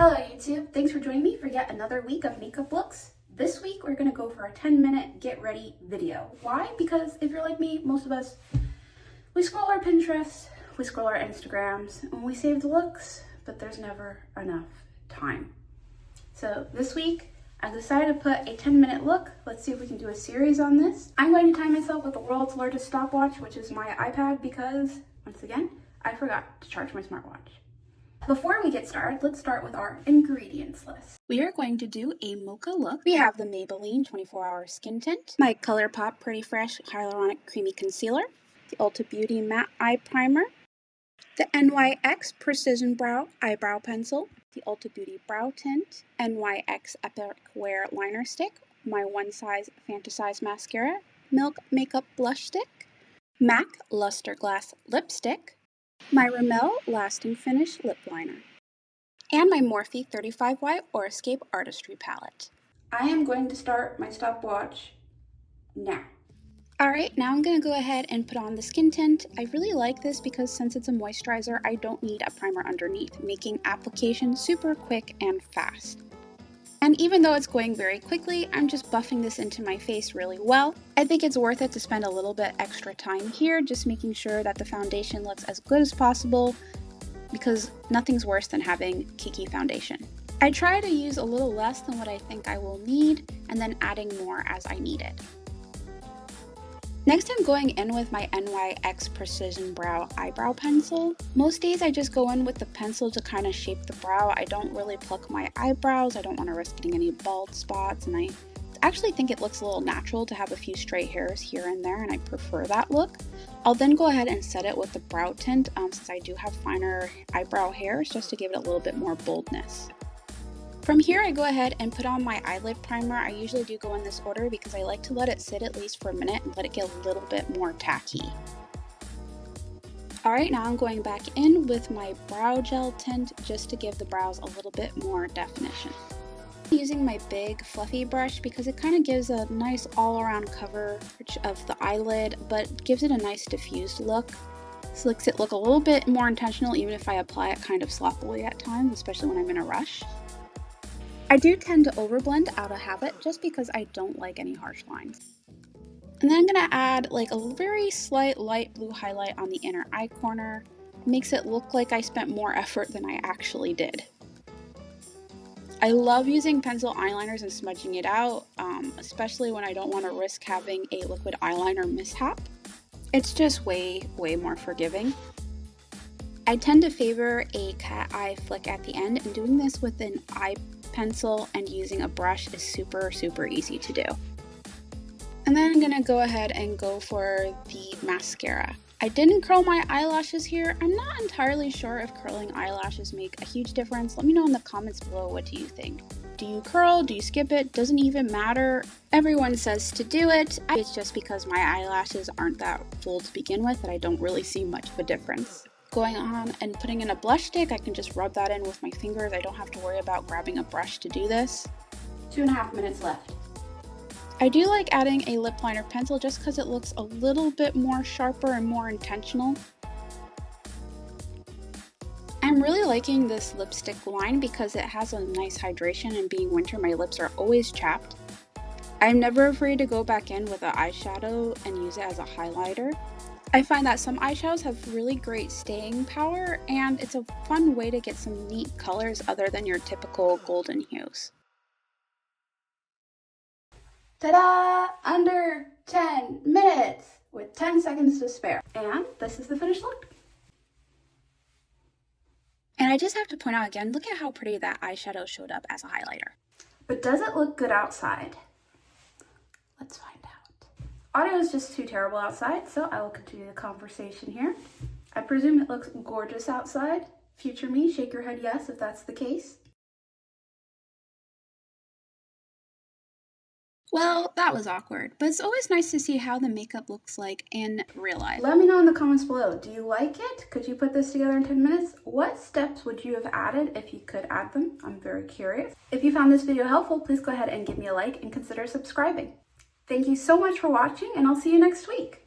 Hello YouTube, thanks for joining me for yet another week of makeup looks. This week we're going to go for a 10-minute get ready video. Why? Because if you're like me, most of us, we scroll our Pinterest, we scroll our Instagrams, and we save the looks, but there's never enough time. So this week I decided to put a 10-minute look. Let's see if we can do a series on this. I'm going to time myself with the world's largest stopwatch, which is my iPad, because once again, I forgot to charge my smartwatch. Before we get started, let's start with our ingredients list. We are going to do a mocha look. We have the Maybelline 24-Hour Skin Tint, my Colourpop Pretty Fresh Hyaluronic Creamy Concealer, the Ulta Beauty Matte Eye Primer, the NYX Precision Brow Eyebrow Pencil, the Ulta Beauty Brow Tint, NYX Epic Wear Liner Stick, my One Size Fantasize Mascara, Milk Makeup Blush Stick, MAC Lustreglass Lipstick, my Rimmel Lasting Finish Lip Liner, and my Morphe 35Y Aurascape Artistry palette. I am going to start my stopwatch now. Alright, now I'm going to go ahead and put on the skin tint. I really like this because since it's a moisturizer, I don't need a primer underneath, making application super quick and fast. And even though it's going very quickly, I'm just buffing this into my face really well. I think it's worth it to spend a little bit extra time here, just making sure that the foundation looks as good as possible, because nothing's worse than having cakey foundation. I try to use a little less than what I think I will need, and then adding more as I need it. Next, I'm going in with my NYX Precision Brow Eyebrow Pencil. Most days I just go in with the pencil to kind of shape the brow. I don't really pluck my eyebrows. I don't want to risk getting any bald spots, and I actually think it looks a little natural to have a few straight hairs here and there, and I prefer that look. I'll then go ahead and set it with the brow tint since I do have finer eyebrow hairs, just to give it a little bit more boldness. From here, I go ahead and put on my eyelid primer. I usually do go in this order because I like to let it sit at least for a minute and let it get a little bit more tacky. Alright, now I'm going back in with my brow gel tint just to give the brows a little bit more definition. I'm using my big fluffy brush because it kind of gives a nice all-around coverage of the eyelid, but gives it a nice diffused look. This makes it look a little bit more intentional even if I apply it kind of sloppily at times, especially when I'm in a rush. I do tend to overblend out of habit just because I don't like any harsh lines. And then I'm going to add like a very slight light blue highlight on the inner eye corner. It makes it look like I spent more effort than I actually did. I love using pencil eyeliners and smudging it out, especially when I don't want to risk having a liquid eyeliner mishap. It's just way more forgiving. I tend to favor a cat eye flick at the end, and doing this with an eye pencil and using a brush is super easy to do. And then I'm going to go ahead and go for the mascara. I didn't curl my eyelashes here. I'm not entirely sure if curling eyelashes make a huge difference. Let me know in the comments below, what do you think? Do you curl? Do you skip it? Doesn't even matter. Everyone says to do it. It's just because my eyelashes aren't that full to begin with that I don't really see much of a difference. Going on and putting in a blush stick, I can just rub that in with my fingers. I don't have to worry about grabbing a brush to do this. 2.5 minutes left. I do like adding a lip liner pencil just because it looks a little bit more sharper and more intentional. I'm really liking this lipstick line because it has a nice hydration, and being winter, my lips are always chapped. I'm never afraid to go back in with an eyeshadow and use it as a highlighter. I find that some eyeshadows have really great staying power, and it's a fun way to get some neat colors other than your typical golden hues. Ta-da! Under 10 minutes with 10 seconds to spare. And this is the finished look. And I just have to point out again, look at how pretty that eyeshadow showed up as a highlighter. But does it look good outside? Let's find out. Audio is just too terrible outside, so I will continue the conversation here. I presume it looks gorgeous outside. Future me, shake your head yes if that's the case. Well, that was awkward, but it's always nice to see how the makeup looks like in real life. Let me know in the comments below. Do you like it? Could you put this together in 10 minutes? What steps would you have added if you could add them? I'm very curious. If you found this video helpful, please go ahead and give me a like and consider subscribing. Thank you so much for watching, and I'll see you next week.